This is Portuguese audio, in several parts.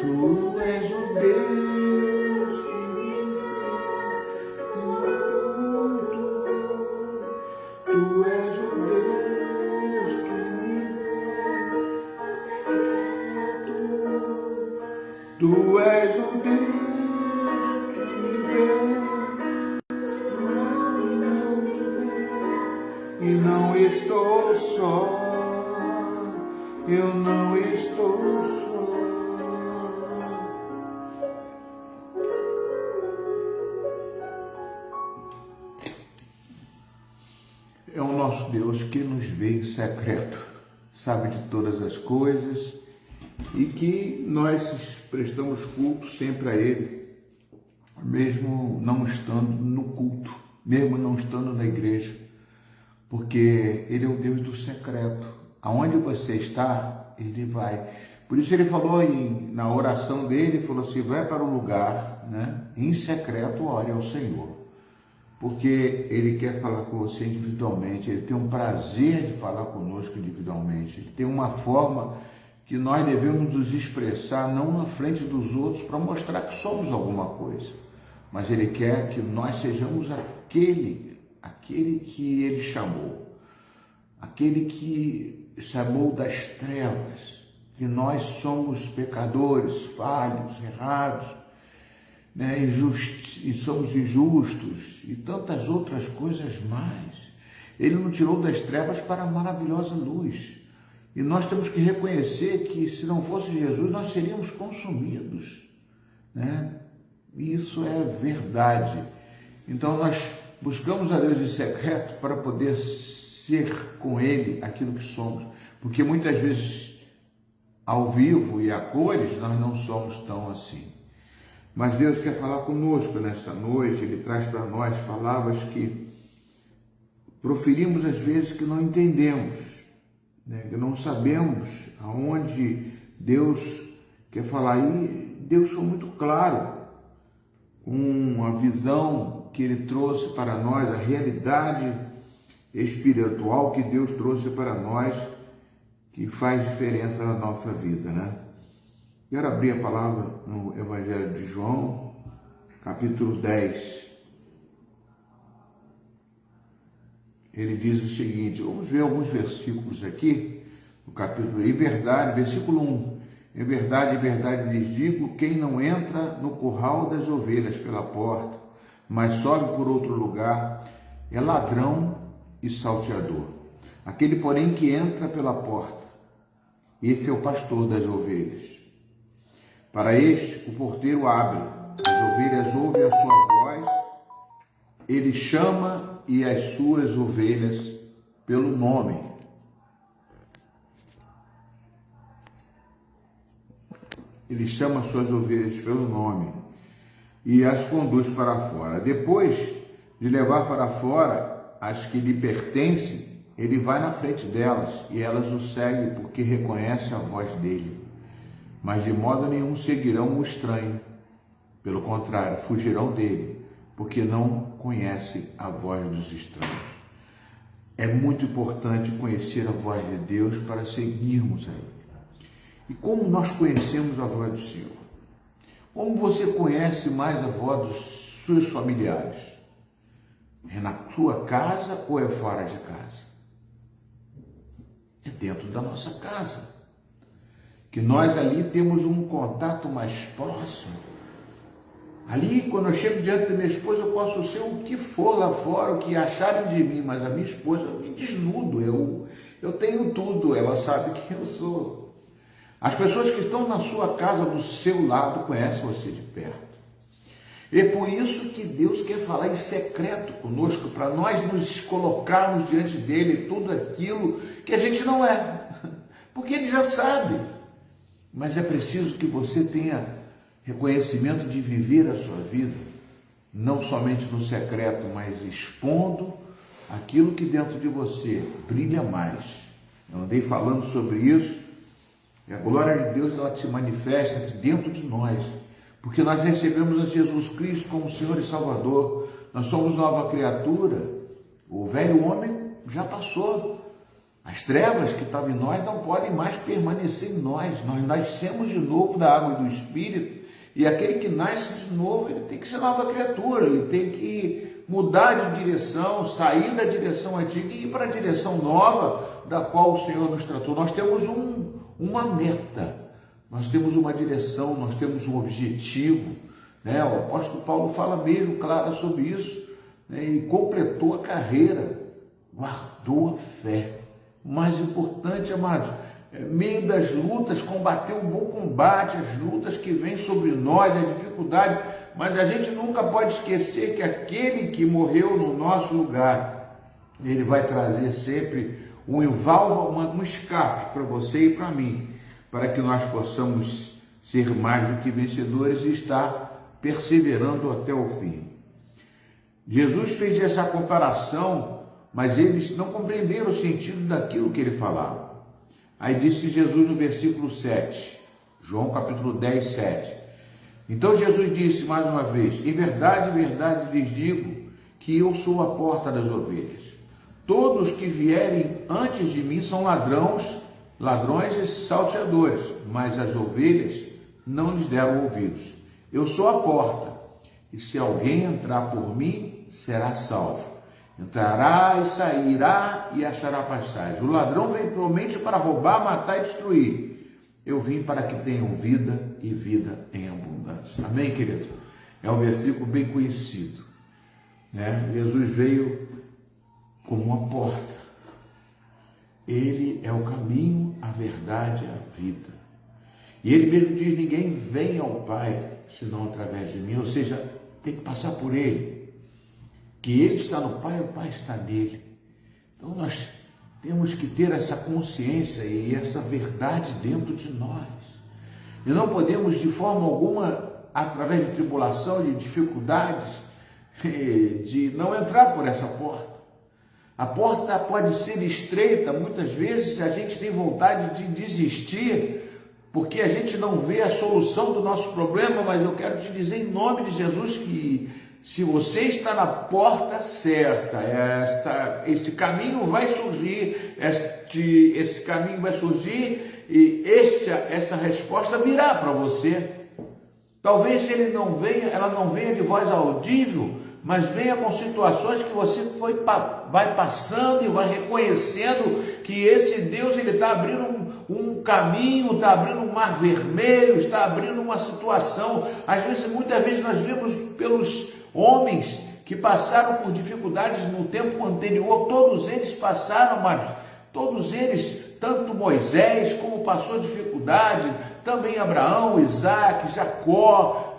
Tu és o Deus que me vê no oculto. Tu és o Deus que me vê no secreto. Tu és o Deus que me vê e não estou só. Eu não estou só. É o nosso Deus que nos vê em secreto, sabe de todas as coisas e que nós prestamos culto sempre a Ele, mesmo não estando no culto, mesmo não estando na igreja, porque Ele é o Deus do secreto. Aonde você está, Ele vai. Por isso Ele falou na oração dele, Ele falou assim, vai para um lugar, né, em secreto, ore ao Senhor. Porque Ele quer falar com você individualmente, Ele tem um prazer de falar conosco individualmente. Ele tem uma forma que nós devemos nos expressar, não na frente dos outros, para mostrar que somos alguma coisa. Mas Ele quer que nós sejamos aquele que Ele chamou. Aquele que chamou das trevas, que nós somos pecadores, falhos, errados, né, e somos injustos e tantas outras coisas mais. Ele nos tirou das trevas para a maravilhosa luz. E nós temos que reconhecer que se não fosse Jesus, nós seríamos consumidos, né? E isso é verdade. Então nós buscamos a Deus em secreto para poder ser com Ele aquilo que somos, porque muitas vezes ao vivo e a cores nós não somos tão assim. Mas Deus quer falar conosco nesta noite. Ele traz para nós palavras que proferimos às vezes que não entendemos, né? Que não sabemos aonde Deus quer falar. E Deus foi muito claro com a visão que Ele trouxe para nós, a realidade espiritual que Deus trouxe para nós, que faz diferença na nossa vida, né? Quero abrir a palavra no Evangelho de João, capítulo 10. Ele diz o seguinte, vamos ver alguns versículos aqui, no capítulo, em verdade, versículo 1. Em verdade lhes digo, quem não entra no curral das ovelhas pela porta, mas sobe por outro lugar, é ladrão e salteador. Aquele, porém, que entra pela porta, esse é o pastor das ovelhas. Para este, o porteiro abre, as ovelhas ouvem a sua voz, ele chama e as suas ovelhas pelo nome. Ele chama as suas ovelhas pelo nome e as conduz para fora. Depois de levar para fora as que lhe pertencem, ele vai na frente delas e elas o seguem porque reconhecem a voz dele. Mas de modo nenhum seguirão o estranho. Pelo contrário, fugirão dele, porque não conhecem a voz dos estranhos. É muito importante conhecer a voz de Deus para seguirmos a Ele. E como nós conhecemos a voz do Senhor? Como você conhece mais a voz dos seus familiares? É na sua casa ou é fora de casa? É dentro da nossa casa. Que nós ali temos um contato mais próximo. Ali, quando eu chego diante da minha esposa, eu posso ser o que for lá fora, o que acharem de mim, mas a minha esposa, eu me desnudo, eu tenho tudo, ela sabe quem eu sou. As pessoas que estão na sua casa, do seu lado, conhecem você de perto. E é por isso que Deus quer falar em secreto conosco, para nós nos colocarmos diante dele tudo aquilo que a gente não é, porque ele já sabe. Mas é preciso que você tenha reconhecimento de viver a sua vida, não somente no secreto, mas expondo aquilo que dentro de você brilha mais. Eu andei falando sobre isso, e a glória de Deus ela se manifesta dentro de nós, porque nós recebemos a Jesus Cristo como Senhor e Salvador, nós somos nova criatura, o velho homem já passou, As trevas que estavam em nós não podem mais permanecer em nós. Nós nascemos de novo da água e do Espírito, e aquele que nasce de novo, ele tem que ser nova criatura, ele tem que mudar de direção, sair da direção antiga e ir para a direção nova da qual o Senhor nos tratou. Nós temos uma meta, nós temos uma direção, nós temos um objetivo, né? O apóstolo Paulo fala mesmo, claro, sobre isso, né? Ele completou a carreira, guardou a fé. O mais importante, amados, meio das lutas, combater um bom combate, as lutas que vêm sobre nós, a dificuldade, mas a gente nunca pode esquecer que aquele que morreu no nosso lugar, ele vai trazer sempre um escape para você e para mim, para que nós possamos ser mais do que vencedores e estar perseverando até o fim. Jesus fez essa comparação, mas eles não compreenderam o sentido daquilo que ele falava. Aí disse Jesus no versículo 7, João capítulo 10, 7. Então Jesus disse mais uma vez: em verdade, verdade lhes digo que eu sou a porta das ovelhas. Todos que vierem antes de mim são ladrões e salteadores, mas as ovelhas não lhes deram ouvidos. Eu sou a porta, e se alguém entrar por mim, será salvo. Entrará e sairá e achará passagem. O ladrão vem somente para roubar, matar e destruir. Eu vim para que tenham vida e vida em abundância. Amém, querido? É um versículo bem conhecido, né? Jesus veio como uma porta. Ele é o caminho, a verdade e a vida. E ele mesmo diz: ninguém vem ao Pai senão através de mim. Ou seja, tem que passar por ele. Que ele está no Pai, o Pai está nele. Então nós temos que ter essa consciência e essa verdade dentro de nós. E não podemos de forma alguma, através de tribulação, de dificuldades, de não entrar por essa porta. A porta pode ser estreita, muitas vezes a gente tem vontade de desistir, porque a gente não vê a solução do nosso problema, mas eu quero te dizer em nome de Jesus que se você está na porta certa, este caminho vai surgir, esse caminho vai surgir e esta resposta virá para você. Talvez ela não venha de voz audível, mas venha com situações que você vai passando e vai reconhecendo que esse Deus ele está abrindo um caminho, está abrindo um mar vermelho, está abrindo uma situação. Muitas vezes nós vemos pelos homens que passaram por dificuldades no tempo anterior, todos eles passaram, mas todos eles, tanto Moisés como passou dificuldade, também Abraão, Isaac, Jacó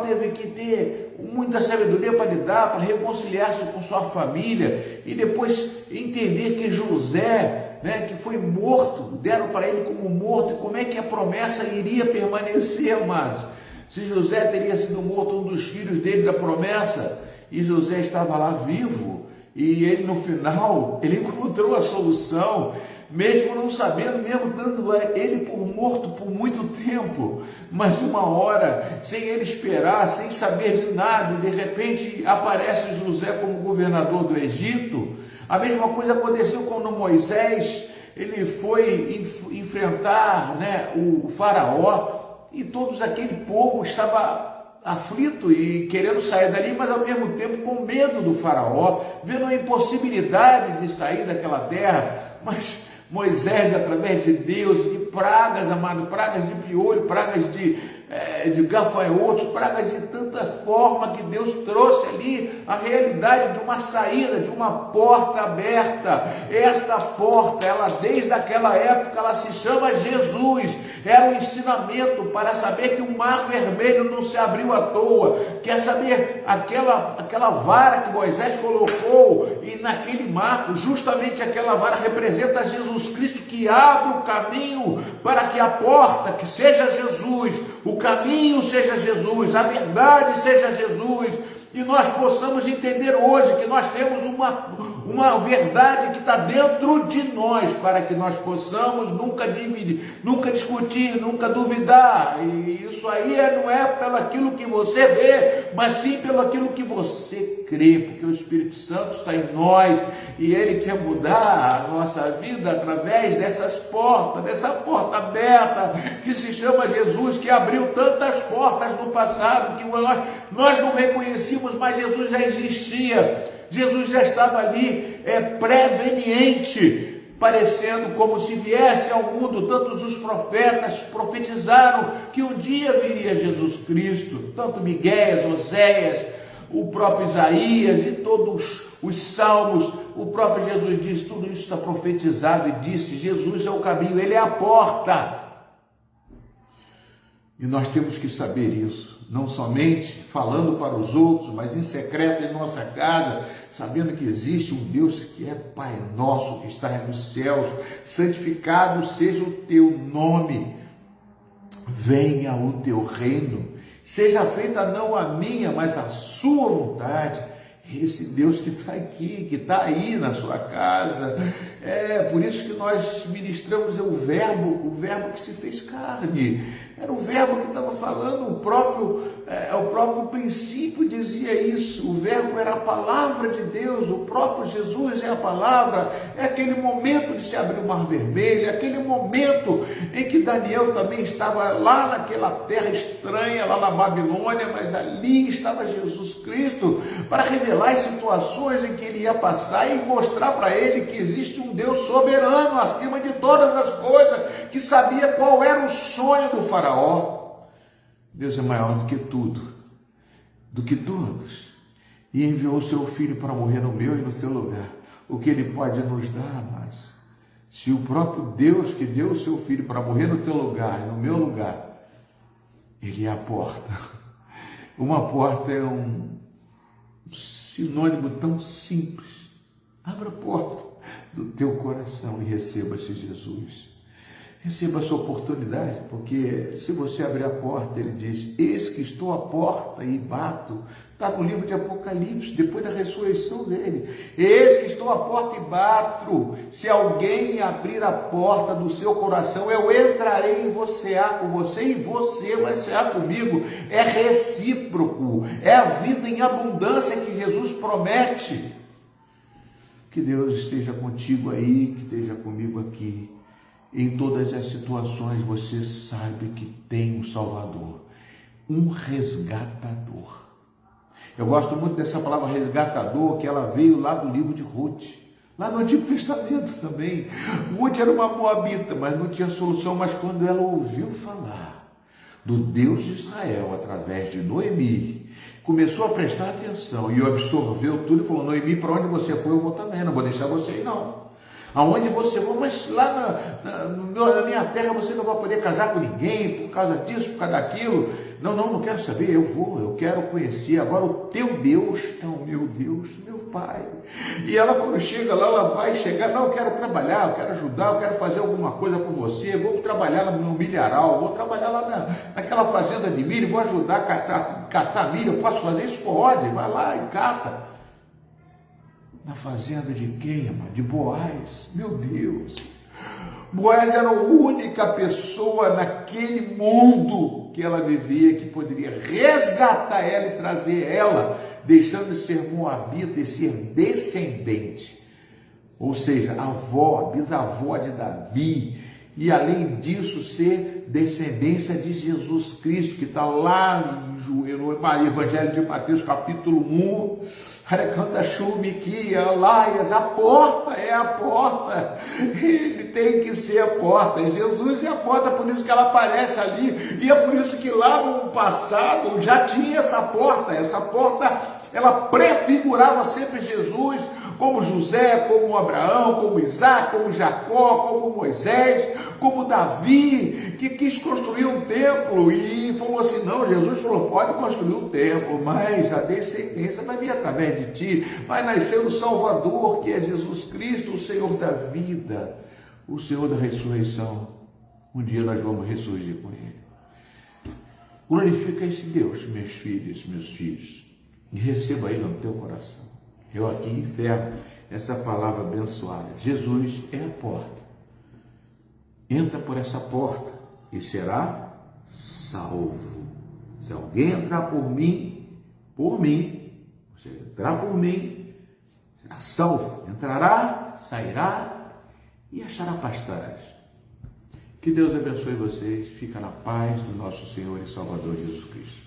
teve que ter muita sabedoria para lidar, para reconciliar-se com sua família, e depois entender que José, né, que foi morto, deram para ele como morto, e como é que a promessa iria permanecer, amados? Se José teria sido morto, um dos filhos dele da promessa, e José estava lá vivo, e ele no final, ele encontrou a solução, mesmo não sabendo, mesmo dando ele por morto por muito tempo, mas uma hora, sem ele esperar, sem saber de nada, e de repente aparece José como governador do Egito. A mesma coisa aconteceu quando Moisés, ele foi enfrentar, né, o faraó, e todos aquele povo estava aflito e querendo sair dali, mas ao mesmo tempo com medo do faraó, vendo a impossibilidade de sair daquela terra. Mas Moisés, através de Deus, de pragas, amado, pragas de piolho, pragas de gafanhotos, pragas de tanta forma que Deus trouxe ali a realidade de uma saída, de uma porta aberta. Esta porta, ela desde aquela época, ela se chama Jesus. Era um ensinamento para saber que o mar vermelho não se abriu à toa. Quer saber aquela vara que Moisés colocou e naquele marco, justamente aquela vara representa Jesus Cristo, que abre o caminho para que a porta, que seja Jesus, o caminho seja Jesus, a verdade seja Jesus, e nós possamos entender hoje que nós temos uma verdade que está dentro de nós, para que nós possamos nunca dividir, nunca discutir, nunca duvidar. E isso aí não é pelo aquilo que você vê, mas sim pelo aquilo que você crê, porque o Espírito Santo está em nós e ele quer mudar a nossa vida através dessas portas, dessa porta aberta que se chama Jesus, que abriu tantas portas no passado que nós não reconhecíamos, mas Jesus já existia. Jesus já estava ali, preveniente, parecendo como se viesse ao mundo. Tantos os profetas profetizaram que um dia viria Jesus Cristo, tanto Miqueias, Oséias, o próprio Isaías e todos os salmos. O próprio Jesus disse, tudo isso está profetizado, e disse, Jesus é o caminho, ele é a porta. E nós temos que saber isso, não somente falando para os outros, mas em secreto em nossa casa, sabendo que existe um Deus que é Pai nosso, que está nos céus. Santificado seja o teu nome, venha o teu reino, seja feita não a minha, mas a sua vontade. Esse Deus que está aqui, que está aí na sua casa. Por isso que nós ministramos o verbo que se fez carne. Era o verbo que estava falando, o próprio princípio dizia isso. O verbo era a palavra de Deus, o próprio Jesus é a palavra. É aquele momento de se abrir o mar vermelho, é aquele momento em que Daniel também estava lá naquela terra estranha, lá na Babilônia, mas ali estava Jesus Cristo para revelar as situações em que ele ia passar e mostrar para ele que existe um Deus soberano acima de todas as coisas, que sabia qual era o sonho do faraó. Deus é maior do que tudo, do que todos, e enviou o seu filho para morrer no meu e no seu lugar. O que ele pode nos dar, mas se o próprio Deus que deu o seu filho para morrer no teu lugar e no meu lugar, ele é a porta. Uma porta é um sinônimo tão simples. Abra a porta do teu coração e receba esse Jesus. Receba a sua oportunidade, porque se você abrir a porta, ele diz, eis que estou à porta e bato. Está no livro de Apocalipse, depois da ressurreição dele. Eis que estou à porta e bato. Se alguém abrir a porta do seu coração, eu entrarei e vou cear com você, e você vai cear comigo. É recíproco, é a vida em abundância que Jesus promete. Que Deus esteja contigo aí, que esteja comigo aqui. Em todas as situações você sabe que tem um Salvador, um resgatador. Eu gosto muito dessa palavra resgatador, que ela veio lá do livro de Ruth, lá no Antigo Testamento também. Ruth era uma moabita, mas não tinha solução. Mas quando ela ouviu falar do Deus de Israel através de Noemi, começou a prestar atenção e absorveu tudo e falou, Noemi, para onde você foi, eu vou também, não vou deixar você ir não. Aonde você for, mas lá na minha terra você não vai poder casar com ninguém, por causa disso, por causa daquilo. Não quero saber, eu quero conhecer. Agora o teu Deus é o meu Deus, meu Pai. E ela quando chega lá, ela vai chegar, não, eu quero trabalhar, eu quero ajudar, eu quero fazer alguma coisa com você, vou trabalhar no milharal, vou trabalhar lá naquela fazenda de milho, vou ajudar a catar milho, eu posso fazer isso? Pode, vai lá e cata. Na fazenda de quem, irmão? De Boaz. Meu Deus. Boaz era a única pessoa naquele mundo que ela vivia que poderia resgatar ela e trazer ela, deixando de ser moabita e ser descendente. Ou seja, avó, bisavó de Davi. E além disso, ser descendência de Jesus Cristo, que está lá no Evangelho de Mateus, capítulo 1. A porta é a porta, ele tem que ser a porta, e Jesus é a porta, por isso que ela aparece ali, e é por isso que lá no passado já tinha essa porta ela prefigurava sempre Jesus, como José, como Abraão, como Isaac, como Jacó, como Moisés, como Davi, que quis construir um templo e falou assim, não, Jesus falou, pode construir um templo, mas a descendência vai vir através de ti, vai nascer o Salvador, que é Jesus Cristo, o Senhor da vida, o Senhor da ressurreição. Um dia nós vamos ressurgir com Ele. Glorifica esse Deus, meus filhos, e receba Ele no teu coração. Eu aqui encerro essa palavra abençoada. Jesus é a porta. Entra por essa porta e será salvo. Se alguém entrar por mim, você entrar por mim, será salvo. Entrará, sairá e achará pastagem. Que Deus abençoe vocês. Fica na paz do nosso Senhor e Salvador Jesus Cristo.